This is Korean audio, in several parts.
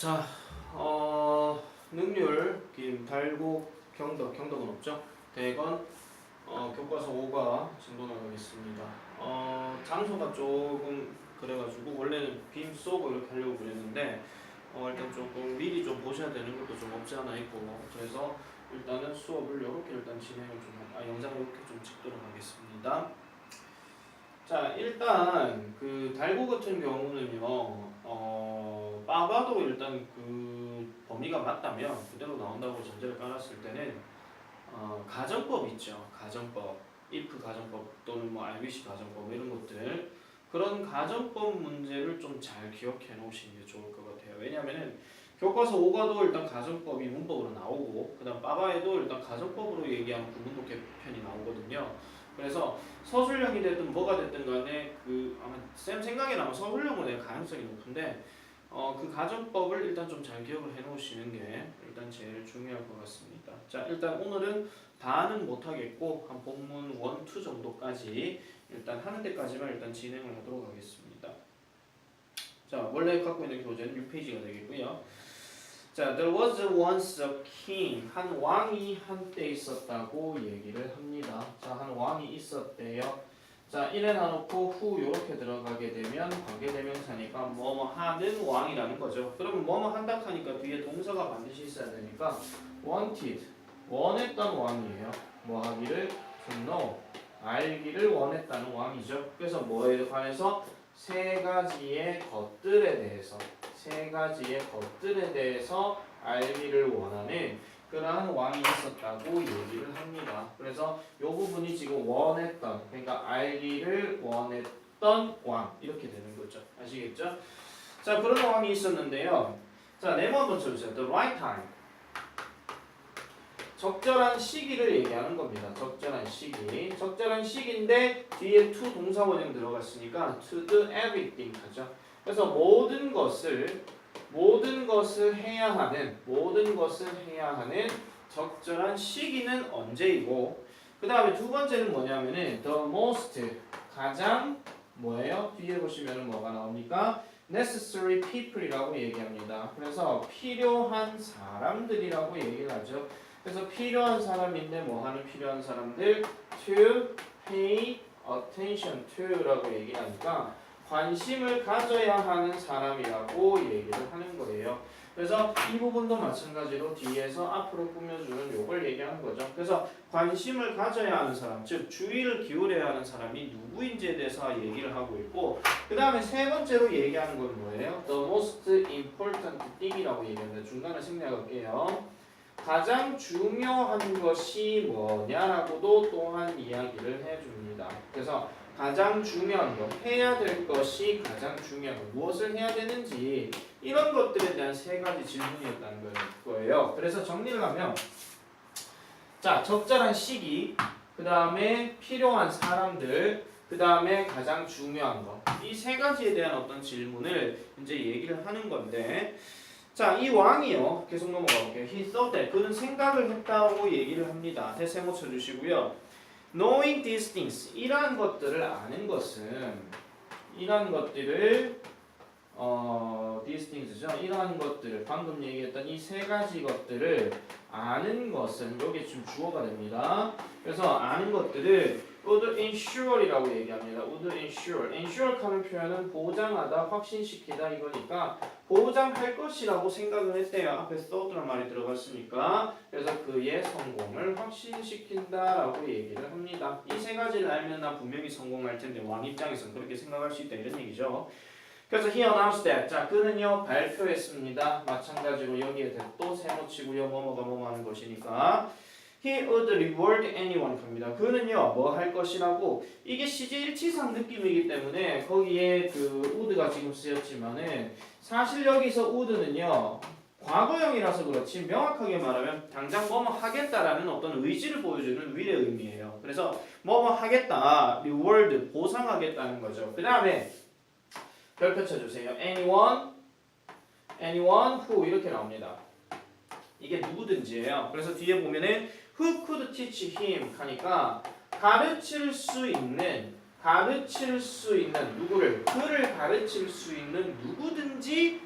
자, 능률, 달곡, 경덕은 없죠? 대건, 교과서 5가 진도 나가겠습니다. 장소가 조금 그래가지고 원래는 빔 쏘고 이렇게 하려고 그랬는데 일단 조금 미리 좀 보셔야 되는 것도 좀 없지 않아 있고 그래서 일단은 수업을 이렇게 일단 진행을 영상을 이렇게 좀 찍도록 하겠습니다. 자, 일단 그 달고 같은 경우는요, 빠바도 일단 그 범위가 맞다면 그대로 나온다고 전제를 깔았을 때는 가정법 있죠. 가정법, if 가정법 또는 뭐 RBC 가정법 이런 것들 그런 가정법 문제를 좀 잘 기억해 놓으시는 게 좋을 것 같아요. 왜냐하면은 교과서 5가도 일단 가정법이 문법으로 나오고 그다음 빠바에도 일단 가정법으로 얘기한 구문독 개편이 나오거든요. 그래서 서술형이 됐든 뭐가 됐든 간에 아마 쌤 생각에는 아마 서술형으로 낼 가능성이 높은데 그 가정법을 일단 좀 잘 기억을 해 놓으시는 게 일단 제일 중요할 것 같습니다. 자, 일단 오늘은 다는 못하겠고 한 본문 1, 2 정도까지 일단 하는 데까지만 일단 진행을 하도록 하겠습니다. 자, 원래 갖고 있는 교재는 6페이지가 되겠고요. 자, there was once a king. 한 왕이 한때 있었다고 얘기를 합니다. 자, 한 왕이 있었대요. 자, 이래 놔놓고 후 이렇게 들어가게 되면 관계대명사니까 뭐뭐 하는 왕이라는 거죠. 그러면 뭐뭐 한다 하니까 뒤에 동사가 반드시 있어야 되니까 wanted, 원했던 왕이에요. 뭐 하기를 to know, 알기를 원했다는 왕이죠. 그래서 뭐에 관해서 세 가지의 것들에 대해서 알기를 원하는 그러한 왕이 있었다고 얘기를 합니다. 그래서 이 부분이 지금 원했던, 그러니까 알기를 원했던 왕 이렇게 되는 거죠. 아시겠죠? 자, 그런 왕이 있었는데요. 자, 네모 한번 쳐주세요. The right time. 적절한 시기를 얘기하는 겁니다. 적절한 시기. 적절한 시기인데 뒤에 to 동사 원형 들어갔으니까 to do everything 하죠. 그래서 모든 것을 해야 하는 적절한 시기는 언제이고 그 다음에 두 번째는 뭐냐면은 the most 가장 뭐예요? 뒤에 보시면은 뭐가 나옵니까? necessary people이라고 얘기합니다. 그래서 필요한 사람들이라고 얘기를 하죠. 그래서 필요한 사람인데 뭐 하는 필요한 사람들? to pay attention to라고 얘기하니까 관심을 가져야 하는 사람이라고 얘기를 하는 거예요. 그래서 이 부분도 마찬가지로 뒤에서 앞으로 꾸며주는 요걸 얘기하는 거죠. 그래서 관심을 가져야 하는 사람, 즉 주의를 기울여야 하는 사람이 누구인지에 대해서 얘기를 하고 있고 그 다음에 세 번째로 얘기하는 건 뭐예요? The most important thing이라고 얘기합니다. 중간에 생략할게요. 가장 중요한 것이 뭐냐라고도 또한 이야기를 해줍니다. 그래서 가장 중요한 것, 해야 될 것이 가장 중요한 것, 무엇을 해야 되는지 이런 것들에 대한 세 가지 질문이었다는 거예요. 그래서 정리를 하면 자, 적절한 시기, 그 다음에 필요한 사람들, 그 다음에 가장 중요한 것, 이 세 가지에 대한 어떤 질문을 이제 얘기를 하는 건데 자, 이 왕이요. 계속 넘어가 볼게요. He thought that. 그는 생각을 했다고 얘기를 합니다. 대세모 쳐주시고요. Knowing these things. 이러한 것들을 아는 것은 이러한 것들을 these things죠. 이러한 것들을 방금 얘기했던 이 세 가지 것들을 아는 것은 여기 지금 주어가 됩니다. 그래서 아는 것들을 would ensure이라고 얘기합니다. would ensure. ensure 하는 표현은 보장하다, 확신시키다 이거니까 보장할 것이라고 생각을 했대요. 앞에 though트란 말이 들어갔으니까. 그래서 그의 성공을 확신시킨다라고 얘기를 합니다. 이 세 가지를 알면 나 분명히 성공할 텐데 왕 입장에서는 그렇게 생각할 수 있다 이런 얘기죠. 그래서 he announced that. 자, 그는요 발표했습니다. 마찬가지로 여기에 또 세모치고요. 뭐뭐가 뭐뭐 하는 것이니까 he would reward anyone 합니다. 그는요 뭐 할 것이라고 이게 시제일치상 느낌이기 때문에 거기에 그 would가 지금 쓰였지만은 사실 여기서 would는요 과거형이라서 그렇지 명확하게 말하면 당장 뭐뭐 하겠다라는 어떤 의지를 보여주는 will의 의미예요. 그래서 뭐뭐 하겠다, reward 보상하겠다는 거죠. 그 다음에 별표 쳐주세요. anyone who 이렇게 나옵니다. 이게 누구든지예요. 그래서 뒤에 보면은 who could teach him 하니까 가르칠 수 있는 누구를 그를 가르칠 수 있는 누구든지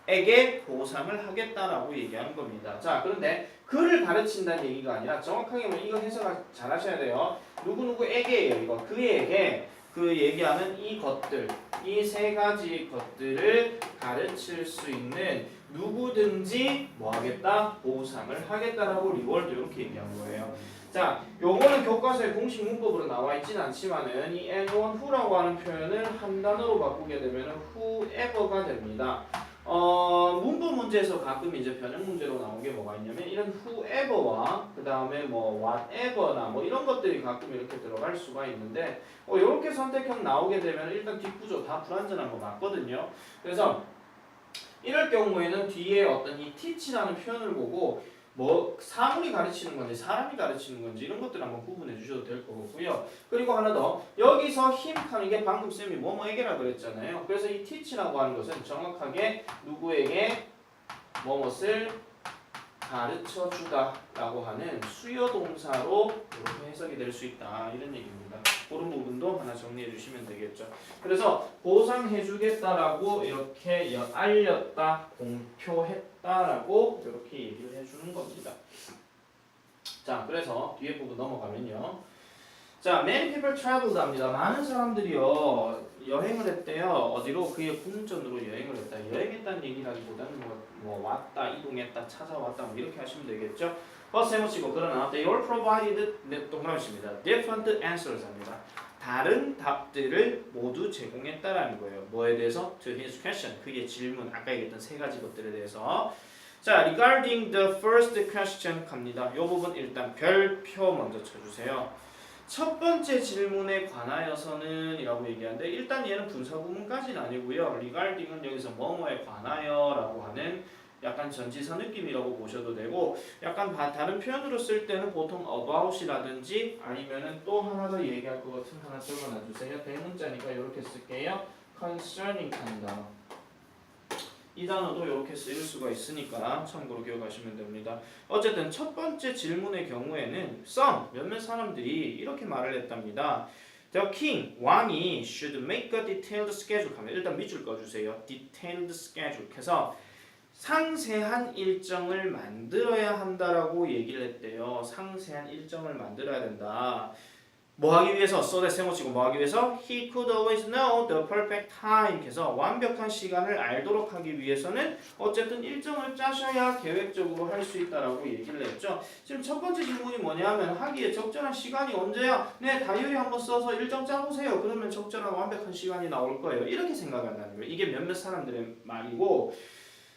에게 보상을 하겠다라고 얘기하는 겁니다. 자, 그런데 그를 가르친다는 얘기가 아니라 정확하게 뭐 이거 해석 잘 하셔야 돼요. 누구누구에게예요. 이거 그에게 그 얘기하는 이 것들, 이 세 가지 것들을 가르칠 수 있는 누구든지 뭐 하겠다? 보상을 하겠다라고 리월드 이렇게 얘기한 거예요. 자, 요거는 교과서에 공식 문법으로 나와 있진 않지만은 이 anyone who라고 하는 표현을 한 단어로 바꾸게 되면은 whoever가 됩니다. 문법 문제에서 가끔 이제 변형 문제로 나온 게 뭐가 있냐면 이런 whoever와 그 다음에 뭐 whatever나 뭐 이런 것들이 가끔 이렇게 들어갈 수가 있는데 이렇게 선택형 나오게 되면 일단 뒷구조 다 불완전한 거 맞거든요. 그래서 이럴 경우에는 뒤에 어떤 이 teach라는 표현을 보고 뭐 사물이 가르치는 건지 사람이 가르치는 건지 이런 것들 한번 구분해 주셔도 될 것 같고요. 그리고 하나 더 여기서 힘하는 게 방금 쌤이 뭐뭐에게라 그랬잖아요. 그래서 이 teach라고 하는 것은 정확하게 누구에게 뭐뭇을 가르쳐 주다라고 하는 수요 동사로 이렇게 해석이 될 수 있다 이런 얘기입니다. 그런 부분도 하나 정리해 주시면 되겠죠. 그래서 보상해 주겠다라고 이렇게 알렸다, 공표했다라고 이렇게 얘기를 해주는 겁니다. 자, 그래서 뒤에 부분 넘어가면요. 자, many people traveled 합니다. 많은 사람들이요 여행을 했대요. 어디로? 그의 궁전으로 여행을 했다. 여행했다는 얘기라기보다는 뭐 왔다, 이동했다, 찾아왔다 뭐 이렇게 하시면 되겠죠. 버스해놓치고 그러나 they all provided 동그라미입니다. different answers 합니다. 다른 답들을 모두 제공했다라는 거예요. 뭐에 대해서? To his question. 그의 질문. 아까 얘기했던 세 가지 것들에 대해서. 자, regarding the first question 갑니다. 이 부분 일단 별표 먼저 쳐주세요. 첫 번째 질문에 관하여서는 이라고 얘기하는데 일단 얘는 분사구문까지는 아니고요. regarding은 여기서 뭐뭐에 관하여라고 하는 약간 전치사 느낌이라고 보셔도 되고 약간 다른 표현으로 쓸 때는 보통 about이라든지 아니면은 또 하나 더 얘기할 것 같은 하나 적어놔주세요. 대문자니까 이렇게 쓸게요. concerning 한다. 이 단어도 이렇게 쓰일 수가 있으니까 참고로 기억하시면 됩니다. 어쨌든 첫 번째 질문의 경우에는 some 몇몇 사람들이 이렇게 말을 했답니다. The king 왕이 should make a detailed schedule 하면 일단 밑줄 꺼주세요. detailed schedule 해서 상세한 일정을 만들어야 한다라고 얘기를 했대요. 상세한 일정을 만들어야 된다. 뭐 하기 위해서? so that 세모치고 뭐 하기 위해서? He could always know the perfect time. 해서 완벽한 시간을 알도록 하기 위해서는 어쨌든 일정을 짜셔야 계획적으로 할 수 있다라고 얘기를 했죠. 지금 첫 번째 질문이 뭐냐면 하기에 적절한 시간이 언제야? 네, 다이어리 한번 써서 일정 짜보세요. 그러면 적절한 완벽한 시간이 나올 거예요. 이렇게 생각한다는 거예요. 이게 몇몇 사람들의 말이고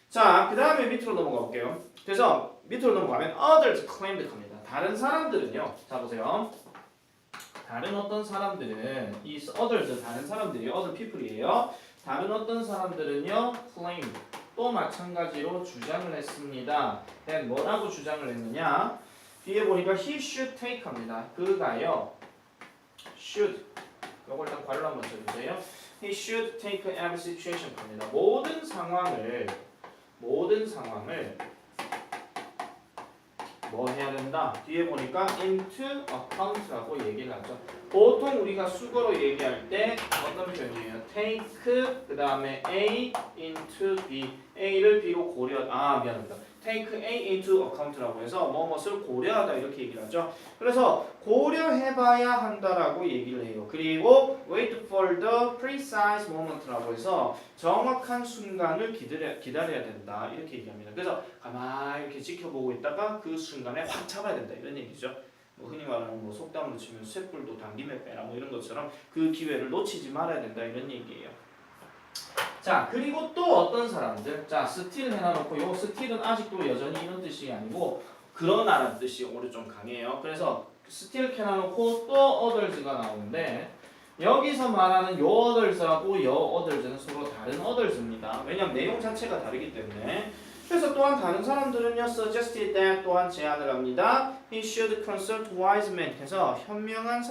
자, 그 다음에 밑으로 넘어가 볼게요. 그래서 밑으로 넘어가면 others claimed 합니다. 다른 사람들은요. 자, 보세요. 다른 어떤 사람들은 이 others 다른 사람들이 other people이에요. 다른 어떤 사람들은요 claim 또 마찬가지로 주장을 했습니다. then 뭐라고 주장을 했느냐? 뒤에 보니까 he should take 합니다. 그가요 should 요걸 일단 괄호 한번 쳐주세요. he should take every situation 합니다. 모든 상황을 뭐 해야 된다? 뒤에 보니까 into account라고 얘기를 하죠. 보통 우리가 수거로 얘기할 때 어떤 표현이에요? take 그 다음에 A into B A를 B로 미안합니다. take A into account라고 해서 뭐뭇을 고려하다 이렇게 얘기를 하죠. 그래서 고려해봐야 한다라고 얘기를 해요. 그리고 wait for the precise moment라고 해서 정확한 순간을 기다려야 된다 이렇게 얘기합니다. 그래서 가만히 이렇게 지켜보고 있다가 그 순간에 확 잡아야 된다 이런 얘기죠. 뭐 흔히 말하는 뭐 속담으로 치면 쇳불도 당김에 빼라 뭐 이런 것처럼 그 기회를 놓치지 말아야 된다 이런 얘기예요. 자, 그리고 또 어떤 사람들, 자, still 해놔놓고 요 still은 아직도 여전히 이런 뜻이 아니고 그러나라는 뜻이 오히려 좀 강해요. 그래서 still 해놔놓고 또 others가 나오는데 여기서 말하는 요 others하고 요 others는 서로 다른 others입니다. 왜냐면 내용 자체가 다르기 때문에. 그래서 또한 다른 사람들은요 suggested that 또한 제안을 합니다. He should consult wise men 해서 현명한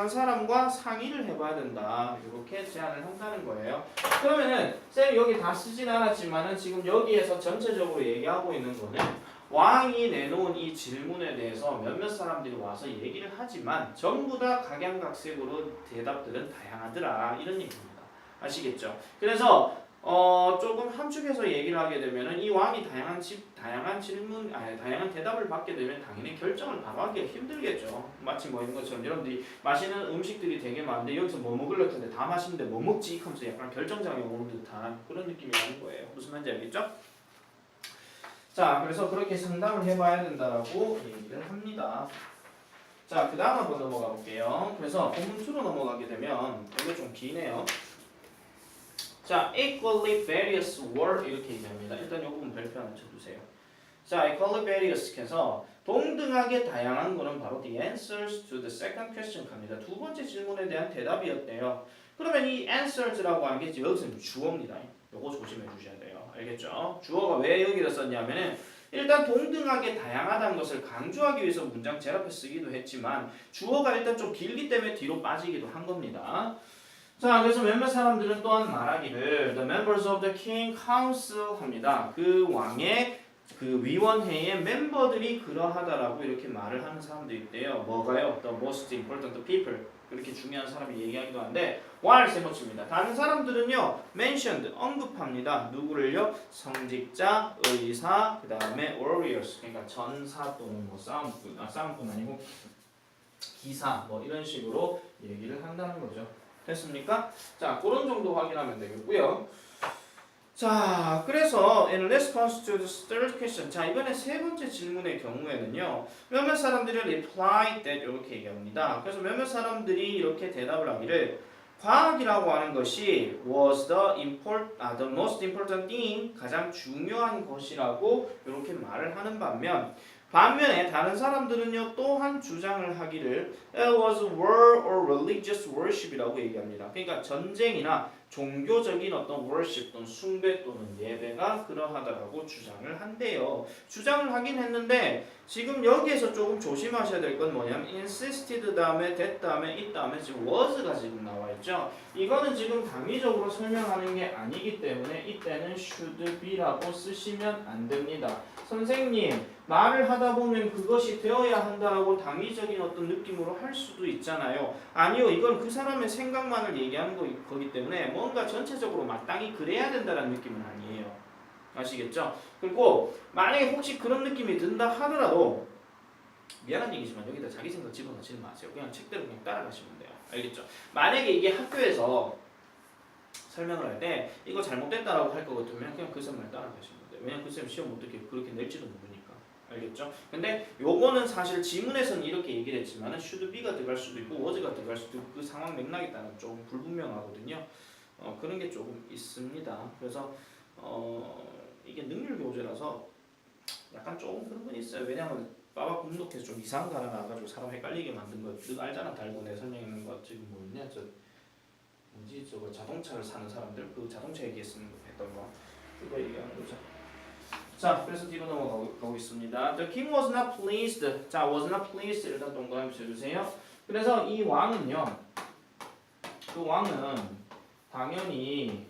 사람과 상의를 해봐야 된다. 이렇게 제안을 한다는 거예요. 그러면은 쌤이 여기 다 쓰진 않았지만은 지금 여기에서 전체적으로 얘기하고 있는 거는 왕이 내놓은 이 질문에 대해서 몇몇 사람들이 와서 얘기를 하지만 전부 다 각양각색으로 대답들은 다양하더라 이런 얘기입니다. 아시겠죠? 그래서 조금 함축해서 얘기를 하게 되면은 이 왕이 다양한 질문, 다양한 대답을 받게 되면 당연히 결정을 바로 하기가 힘들겠죠. 마치 뭐 이런 것처럼 여러분들이 마시는 음식들이 되게 많은데 여기서 뭐 먹을래 했는데 다 맛있는데 뭐 먹지? 하면서 약간 결정장애 오는 듯한 그런 느낌이 나는 거예요. 무슨 말인지 알겠죠? 자, 그래서 그렇게 상담을 해봐야 된다라고 얘기를 합니다. 자, 그 다음 한번 넘어가 볼게요. 그래서 본문 2로 넘어가게 되면 이게 좀 기네요. 자, equally various were 이렇게 얘기합니다. 일단 이 부분 별표 하나 쳐주세요. 자, equally various 해서 동등하게 다양한 거는 바로 the answers to the second question 갑니다. 두 번째 질문에 대한 대답이었대요. 그러면 이 answers라고 하는 게 여기서는 주어입니다. 요거 조심해 주셔야 돼요. 알겠죠? 주어가 왜 여기다 썼냐면은 일단 동등하게 다양하다는 것을 강조하기 위해서 문장 제일 앞에 쓰기도 했지만 주어가 일단 좀 길기 때문에 뒤로 빠지기도 한 겁니다. 자, 그래서 몇몇 사람들은 또한 말하기를 the members of the king council 합니다. 그 왕의 그 위원회의 멤버들이 그러하다라고 이렇게 말을 하는 사람도 있대요. 뭐가요? The most important people. 그렇게 중요한 사람이 얘기하기도 하는데 while 세모칩니다. 다른 사람들은요 mentioned 언급합니다. 누구를요? 성직자, 의사, 그 다음에 warriors. 그러니까 전사 또는 뭐 싸움꾼 아니고 기사 뭐 이런 식으로 얘기를 한다는 거죠. 됐습니까? 자, 그런 정도 확인하면 되겠고요. 자, 그래서 in response to the third question, 자 이번에 세 번째 질문의 경우에는요 몇몇 사람들이 replied that 이렇게 얘기합니다. 그래서 몇몇 사람들이 이렇게 대답을 하기를 과학이라고 하는 것이 was the most important thing, 가장 중요한 것이라고 이렇게 말을 하는 반면에 다른 사람들은요 또한 주장을 하기를 it was war or religious worship이라고 얘기합니다. 그러니까 전쟁이나 종교적인 어떤 worship 또는 숭배 또는 예배가 그러하다라고 주장을 한대요. 주장을 하긴 했는데 지금 여기에서 조금 조심하셔야 될 건 뭐냐면 insisted 다음에 that 다음에 it 다음에 지금 was가 지금 나와 있죠. 이거는 지금 당위적으로 설명하는 게 아니기 때문에 이때는 should be라고 쓰시면 안 됩니다. 선생님 말을 하다 보면 그것이 되어야 한다라고 당위적인 어떤 느낌으로 할 수도 있잖아요. 아니요, 이건 그 사람의 생각만을 얘기하는 거기 때문에 뭔가 전체적으로 마땅히 그래야 된다는 느낌은 아니에요. 아시겠죠? 그리고 만약에 혹시 그런 느낌이 든다 하더라도 미안한 얘기지만 여기다 자기 생각 집어넣지 마세요. 그냥 책대로 그냥 따라가시면 돼요. 알겠죠? 만약에 이게 학교에서 설명을 할 때 이거 잘못됐다라고 할 것 같으면 그냥 그 쌤만 따라가시면 돼요. 왜냐면 그 쌤 시험 어떻게 그렇게 낼지도 모르니까. 알겠죠? 근데 요거는 사실 지문에서는 이렇게 얘기를 했지만 should be가 들어갈 수도 있고 was가 들어갈 수도 있고 그 상황 맥락에 따라 조금 불분명하거든요. 그런 게 조금 있습니다. 그래서 이게 능률 교재라서 약간 조금 그런 건 있어요. 왜냐하면 빠박 분석해서 좀 이상한 거 하나 나와가지고 사람 헷갈리게 만든 거. 너 알잖아. 달고 내 설명하는 거 지금 뭐 있냐? 저거 자동차를 사는 사람들 그 자동차 얘기했던 거 그거 얘기하는 거죠. 자, 그래서 뒤로 넘어가고 있습니다. The king was not pleased. 자, was not pleased 일단 동그라미 쳐주세요. 그래서 이 왕은요, 그 왕은 당연히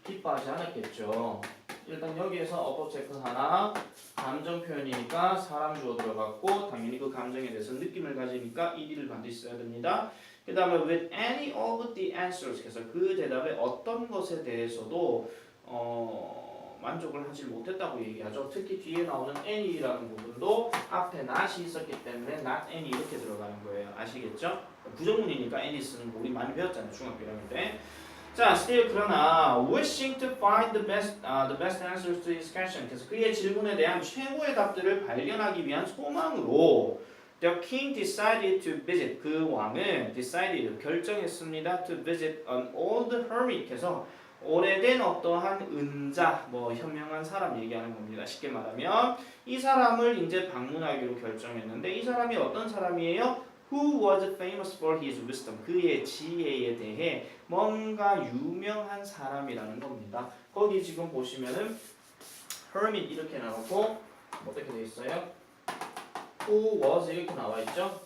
기뻐하지 않았겠죠. 일단 여기에서 어법 체크 하나, 감정 표현이니까 사람 주어 들어갔고 당연히 그 감정에 대해서 느낌을 가지니까 ed를 반드시 써야 됩니다. 그 다음에 with any of the answers 그래서 그 대답의 어떤 것에 대해서도 만족을 하지 못했다고 얘기하죠. 특히 뒤에 나오는 any라는 부분도 앞에 not이 있었기 때문에 not any 이렇게 들어가는 거예요. 아시겠죠? 부정문이니까 any 쓰는 거 우리 많이 배웠잖아요. 중학교 1학년 때. 자, still 그러나 wishing to find the best answers to his question. 그래서 그의 질문에 대한 최고의 답들을 발견하기 위한 소망으로 the king decided to visit. 그 왕은 decided 결정했습니다. to visit an old hermit. 해서 오래된 어떠한 은자, 뭐 현명한 사람 얘기하는 겁니다. 쉽게 말하면 이 사람을 이제 방문하기로 결정했는데 이 사람이 어떤 사람이에요? Who was famous for his wisdom. 그의 지혜에 대해 뭔가 유명한 사람이라는 겁니다. 거기 지금 보시면은 hermit 이렇게 나오고 어떻게 돼 있어요? Who was 이렇게 나와 있죠?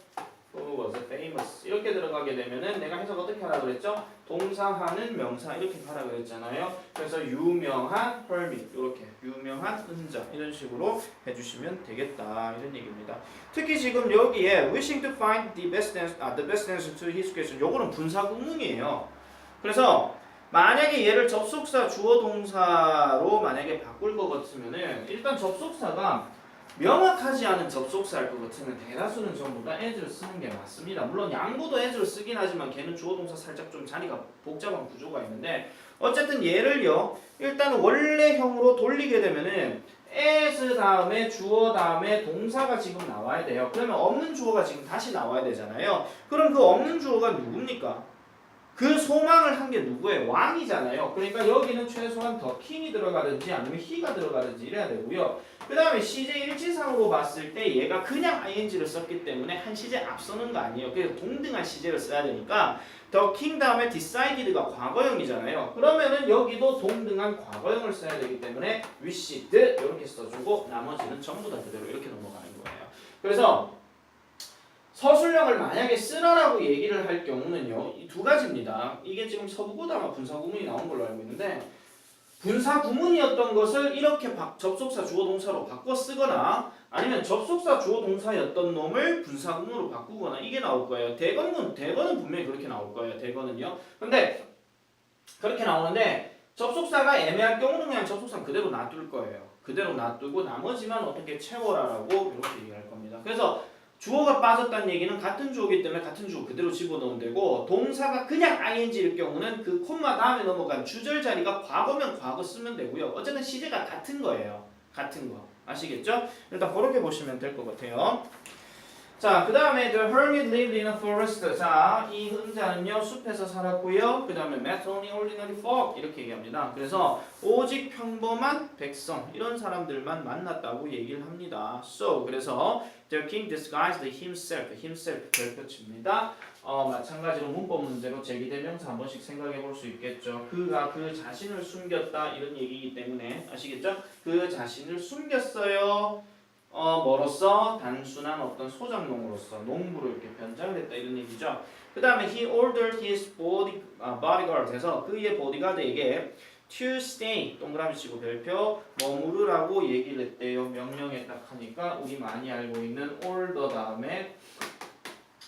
Who was famous 이렇게 들어가게 되면은 내가 해석 어떻게 하라 그랬죠? 동사하는 명사 이렇게 하라 그랬잖아요. 그래서 유명한 hermit 이렇게 유명한 은자 이런 식으로 해주시면 되겠다 이런 얘기입니다. 특히 지금 여기에 wishing to find the best answer to his question 요거는 분사구문이에요. 그래서 만약에 얘를 접속사 주어 동사로 만약에 바꿀 것 같으면은 일단 접속사가 명확하지 않은 접속사일 것 같으면 대다수는 전부 다 as를 쓰는 게 맞습니다. 물론 양보도 as를 쓰긴 하지만 걔는 주어 동사 살짝 좀 자리가 복잡한 구조가 있는데 어쨌든 얘를요 일단 원래형으로 돌리게 되면은 as 다음에 주어 다음에 동사가 지금 나와야 돼요. 그러면 없는 주어가 지금 다시 나와야 되잖아요. 그럼 그 없는 주어가 누굽니까? 그 소망을 한 게 누구예요? 왕이잖아요. 그러니까 여기는 최소한 더 킹이 들어가든지 아니면 he가 들어가든지 이래야 되고요. 그 다음에 시제 일치상으로 봤을 때 얘가 그냥 ing를 썼기 때문에 한 시제 앞서는 거 아니에요. 그래서 동등한 시제를 써야 되니까 더 king 다음에 decided가 과거형이잖아요. 그러면은 여기도 동등한 과거형을 써야 되기 때문에 wished 이렇게 써주고 나머지는 전부 다 그대로 이렇게 넘어가는 거예요. 그래서 서술형을 만약에 쓰라라고 얘기를 할 경우는요. 이 두 가지입니다. 이게 지금 서부고등어 분사구문이 나온 걸로 알고 있는데 분사구문이었던 것을 이렇게 접속사 주어동사로 바꿔 쓰거나 아니면 접속사 주어동사였던 놈을 분사구문으로 바꾸거나 이게 나올 거예요. 대거는 분명히 그렇게 나올 거예요. 대거는요. 근데 그렇게 나오는데 접속사가 애매할 경우는 그냥 접속사 그대로 놔둘 거예요. 그대로 놔두고 나머지만 어떻게 채워라라고 이렇게 얘기할 겁니다. 그래서 주어가 빠졌다는 얘기는 같은 주어이기 때문에 같은 주어 그대로 집어넣으면 되고 동사가 그냥 ing일 경우는 그 콤마 다음에 넘어간 주절 자리가 과거면 과거 쓰면 되고요. 어쨌든 시제가 같은 거예요. 같은 거. 아시겠죠? 일단 그렇게 보시면 될 것 같아요. 자, 그 다음에 the hermit lived in a forest. 자, 이 은자는요 숲에서 살았고요. 그 다음에 met only ordinary folk 이렇게 얘기합니다. 그래서 오직 평범한 백성 이런 사람들만 만났다고 얘기를 합니다. So 그래서 the king disguised himself 별표치입니다. 마찬가지로 문법 문제로 제기대명사 한 번씩 생각해 볼 수 있겠죠. 그가 그 자신을 숨겼다 이런 얘기이기 때문에 아시겠죠? 그 자신을 숨겼어요. 뭐로써 단순한 어떤 소작농으로서 농부로 이렇게 변장을 했다 이런 얘기죠. 그 다음에 he ordered his bodyguard 해서 그의 보디가드에게 to stay 동그라미 치고 별표 머무르라고 얘기를 했대요. 명령에 딱 하니까 우리 많이 알고 있는 order 다음에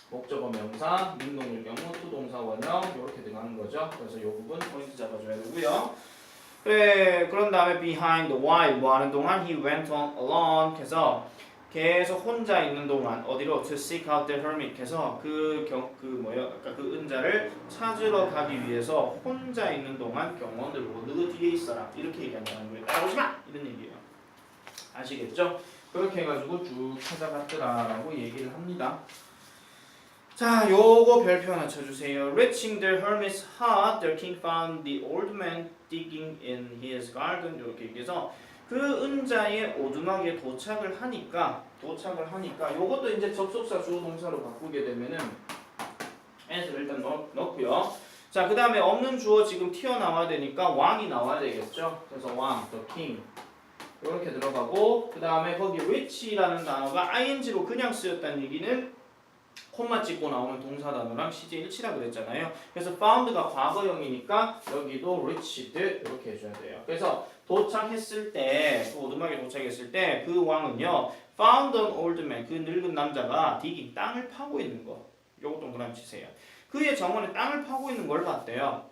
목적어 명사 능동일 경우 to 동사 원형 이렇게 들어가는 거죠. 그래서 이 부분 포인트 잡아줘야 되고요. 그래, 그런 다음에 behind while 뭐 하는 동안 he went on alone 해서 계속 혼자 있는 동안 어디로 to seek out the hermit 해서 아까 그 은자를 찾으러 가기 위해서 혼자 있는 동안 경원을 보고 너 뒤에 있어라 이렇게 얘기한다는 거예요. 따라오지 마 이런 얘기예요. 아시겠죠? 그렇게 해가지고 쭉 찾아갔더라라고 얘기를 합니다. 자, 요거 별표 하나 쳐주세요. Reaching the hermit's hut, the king found the old man digging in his garden. 이렇게 얘기해서 그 은자의 오두막에 도착을 하니까 요것도 이제 접속사 주어 동사로 바꾸게 되면은 as를 일단 넣고요. 자, 그 다음에 없는 주어 지금 튀어나와야 되니까 왕이 나와야 되겠죠. 그래서 왕, the king 이렇게 들어가고 그 다음에 거기 reach라는 단어가 ing로 그냥 쓰였다는 얘기는 콤마 찍고 나오는 동사 단어랑 시제 일치라 그랬잖아요. 그래서 found가 과거형이니까 여기도 reached 이렇게 해줘야 돼요. 그래서 도착했을 때, 그 오두막에 도착했을 때 그 왕은요 found an old man, 그 늙은 남자가 digging, 땅을 파고 있는 거. 요거 동그라미 치세요. 그의 정원에 땅을 파고 있는 걸 봤대요.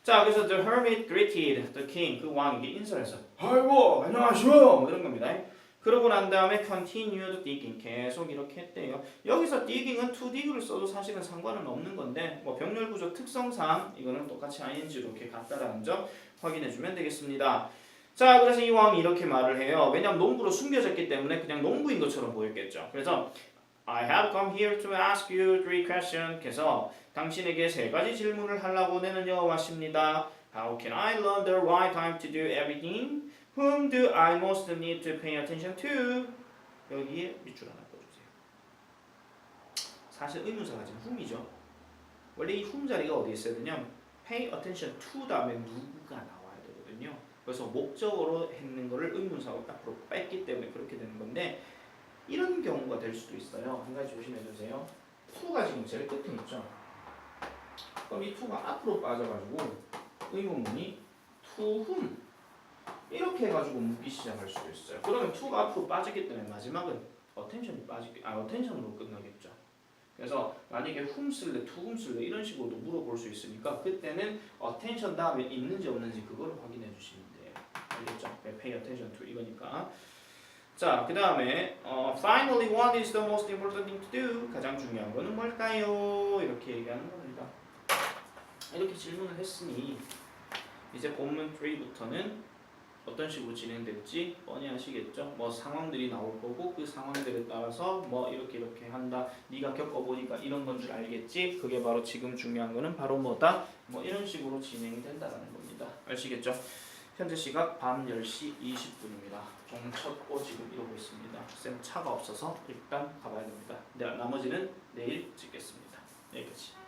자, 그래서 the hermit greeted the king, 그 왕에게 인사를 해서 아이고 안녕하시오 뭐 이런 겁니다. 그러고 난 다음에 continued digging 계속 이렇게 했대요. 여기서 digging은 to dig을 써도 사실은 상관은 없는 건데 뭐 병렬 구조 특성상 이거는 똑같이 ing로 이렇게 같다라는 점 확인해 주면 되겠습니다. 자, 그래서 이 왕이 이렇게 말을 해요. 왜냐하면 농부로 숨겨졌기 때문에 그냥 농부인 것처럼 보였겠죠. 그래서 I have come here to ask you 3 questions. 그래서 당신에게 3가지 질문을 하려고 내는요 왔습니다. How can I learn the right time to do everything? Whom do I most need to pay attention to? 여기에 밑줄 하나 떠주세요. 사실 의문사가 지금 whom이죠. 원래 이 whom 자리가 어디에 있어야 되냐면 pay attention to 다음에 누구가 나와야 되거든요. 그래서 목적어로 했는 거를 의문사로 앞으로 뺐기 때문에 그렇게 되는 건데 이런 경우가 될 수도 있어요. 한 가지 조심해 주세요. to가 지금 제일 끝에 있죠. 그럼 이 to가 앞으로 빠져가지고 의문문이 to whom 이렇게 해가지고 묻기 시작할 수도 있어요. 그러면 to가 앞으로 빠지기 때문에 마지막은 attention으로 끝나겠죠. 그래서 만약에 whom 쓸래, to whom 쓸래 이런 식으로도 물어볼 수 있으니까 그때는 attention 다음에 있는지 없는지 그거를 확인해 주시면 돼요. 알겠죠? pay attention to 이거니까. 자, 그 다음에 finally what is the most important thing to do? 가장 중요한 거는 뭘까요? 이렇게 얘기하는 겁니다. 이렇게 질문을 했으니 이제 본문 3부터는 어떤 식으로 진행될지 뻔히 아시겠죠? 뭐 상황들이 나올 거고 그 상황들에 따라서 뭐 이렇게 한다. 네가 겪어보니까 이런 건 줄 알겠지? 그게 바로 지금 중요한 거는 바로 뭐다? 뭐 이런 식으로 진행이 된다는 겁니다. 아시겠죠? 현재 시각 밤 10시 20분입니다. 종 쳤고 지금 이러고 있습니다. 쌤 차가 없어서 일단 가봐야 됩니다. 네, 나머지는 내일 찍겠습니다. 여기까지.